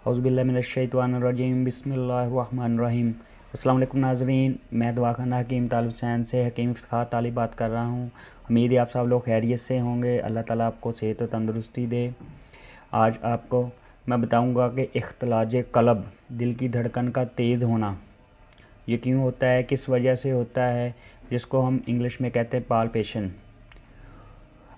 اعوذ باللہ من الشیطان الرجیم بسم اللہ الرحمن الرحیم۔ السلام علیکم ناظرین، میں دعا خانہ حکیم طالب حسین سے حکیم افتخار طالب بات کر رہا ہوں۔ امید ہے آپ سب لوگ خیریت سے ہوں گے، اللہ تعالیٰ آپ کو صحت و تندرستی دے۔ آج آپ کو میں بتاؤں گا کہ اختلاج قلب، دل کی دھڑکن کا تیز ہونا، یہ کیوں ہوتا ہے، کس وجہ سے ہوتا ہے، جس کو ہم انگلش میں کہتے ہیں پالپیشن۔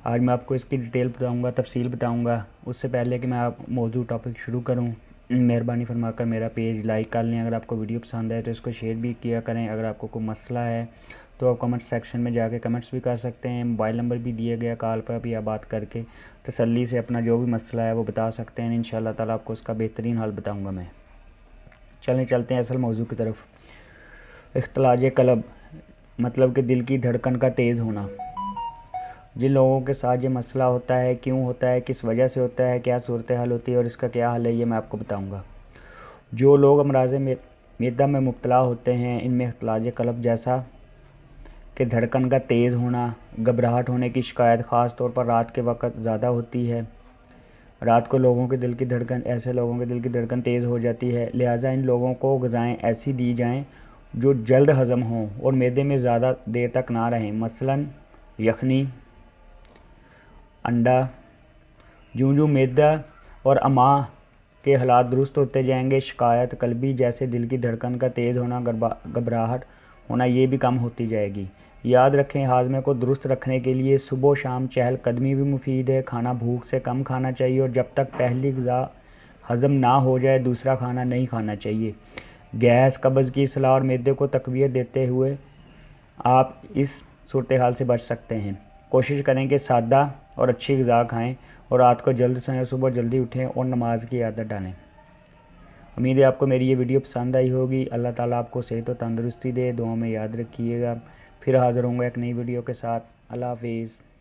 آج میں آپ کو اس کی ڈیٹیل بتاؤں گا، تفصیل بتاؤں گا۔ اس سے پہلے کہ میں موضوع ٹاپک شروع کروں، مہربانی فرما کر میرا پیج لائک کر لیں۔ اگر آپ کو ویڈیو پسند ہے تو اس کو شیئر بھی کیا کریں۔ اگر آپ کو کوئی مسئلہ ہے تو آپ کمنٹ سیکشن میں جا کے کمنٹس بھی کر سکتے ہیں۔ موبائل نمبر بھی دیا گیا، کال پر بھی آپ بات کر کے تسلی سے اپنا جو بھی مسئلہ ہے وہ بتا سکتے ہیں۔ انشاءاللہ تعالیٰ آپ کو اس کا بہترین حل بتاؤں گا میں۔ چلتے ہیں اصل موضوع کی طرف۔ اختلاج قلب مطلب کہ دل کی دھڑکن کا تیز ہونا۔ جن لوگوں کے ساتھ یہ مسئلہ ہوتا ہے، کیوں ہوتا ہے، کس وجہ سے ہوتا ہے، کیا صورتحال ہوتی ہے اور اس کا کیا حل ہے، یہ میں آپ کو بتاؤں گا۔ جو لوگ امراض معدہ میں مبتلا ہوتے ہیں، ان میں اختلاج قلب جیسا کہ دھڑکن کا تیز ہونا، گھبراہٹ ہونے کی شکایت خاص طور پر رات کے وقت زیادہ ہوتی ہے۔ رات کو ایسے لوگوں کے دل کی دھڑکن تیز ہو جاتی ہے، لہٰذا ان لوگوں کو غذائیں ایسی دی جائیں جو جلد ہضم ہوں اور معدے میں زیادہ دیر تک نہ رہیں، مثلاً یخنی، انڈا۔ جوں معدہ اور امعاء کے حالات درست ہوتے جائیں گے، شکایت قلبی جیسے دل کی دھڑکن کا تیز ہونا، گھبراہٹ ہونا، یہ بھی کم ہوتی جائے گی۔ یاد رکھیں، ہاضمے کو درست رکھنے کے لیے صبح و شام چہل قدمی بھی مفید ہے۔ کھانا بھوک سے کم کھانا چاہیے اور جب تک پہلی غذا ہضم نہ ہو جائے دوسرا کھانا نہیں کھانا چاہیے۔ گیس، قبض کی اصلاح اور معدے کو تقویت دیتے ہوئے آپ اس صورتحال سے بچ سکتے ہیں۔ کوشش کریں کہ سادہ اور اچھی غذا کھائیں اور رات کو جلد سویں، صبح جلدی اٹھیں اور نماز کی عادت ڈالیں۔ امید ہے آپ کو میری یہ ویڈیو پسند آئی ہوگی۔ اللہ تعالیٰ آپ کو صحت و تندرستی دے، دعاؤں میں یاد رکھیے گا۔ پھر حاضر ہوں گا ایک نئی ویڈیو کے ساتھ۔ اللہ حافظ۔